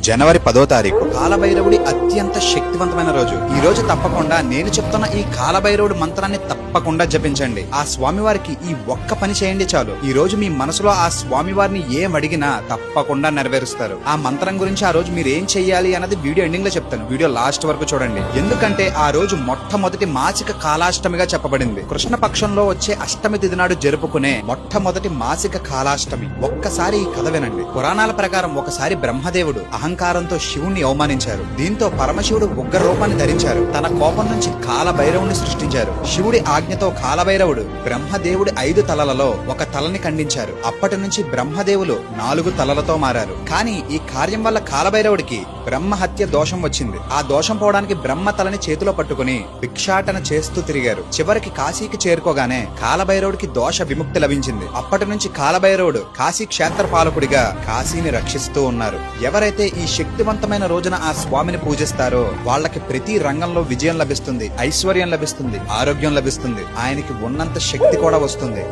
జనవరి 10వ తారీఖు కాలభైరవుడి అత్యంత శక్తివంతమైన రోజు. ఈ రోజు తప్పకుండా నేను చెప్తున్న ఈ కాలభైరవుడి మంత్రాన్ని తప్పకుండా జపించండి. ఆ స్వామివారికి ఈ ఒక్క పని చేయండి చాలు. ఈ రోజు మీ మనసులో ఆ స్వామివారిని ఏం అడిగినా తప్పకుండా నెరవేరుస్తారు. ఆ మంత్రం గురించి ఆ రోజు మీరు ఏం చెయ్యాలి అన్నది వీడియో ఎండింగ్ లో చెప్తాను. వీడియో లాస్ట్ వరకు చూడండి. ఎందుకంటే ఆ రోజు మొట్టమొదటి మాసిక కాలాష్టమిగా చెప్పబడింది. కృష్ణ పక్షంలో వచ్చే అష్టమి తిథి నాడు జరుపుకునే మొట్టమొదటి మాసిక కాలాష్టమి. ఒక్కసారి ఈ కథ వినండి. పురాణాల ప్రకారం ఒకసారి బ్రహ్మదేవుడు అహంకారంతో శివుణ్ణి అవమానించారు. దీంతో పరమశివుడు ఉగ్ర రూపాన్ని ధరించారు. తన కోపం నుంచి కాలభైరవుని సృష్టించారు. శివుడి ఆజ్ఞతో కాలభైరవుడు బ్రహ్మదేవుడి 5 తలలలో ఒక తలని ఖండించారు. అప్పటి నుంచి బ్రహ్మదేవులు 4 తలలతో మారారు. కానీ ఈ కార్యం వల్ల కాలభైరవుడికి బ్రహ్మహత్య దోషం వచ్చింది. ఆ దోషం పోవడానికి బ్రహ్మ తలని చేతిలో పట్టుకుని భిక్షాటన చేస్తూ తిరిగారు. చివరికి కాశీకి చేరుకోగానే కాలభైరవుడికి దోష విముక్తి లభించింది. అప్పటి నుంచి కాలభైరవుడు కాశీ క్షేత్ర పాలకుడిగా కాశీని రక్షిస్తూ ఉన్నారు. ఎవరైతే ఈ శక్తివంతమైన రోజున ఆ స్వామిని పూజిస్తారో వాళ్ళకి ప్రతి రంగంలో విజయం లభిస్తుంది, ఐశ్వర్యం లభిస్తుంది, ఆరోగ్యం లభిస్తుంది. ఆయనకి ఉన్నంత శక్తి కూడా వస్తుంది.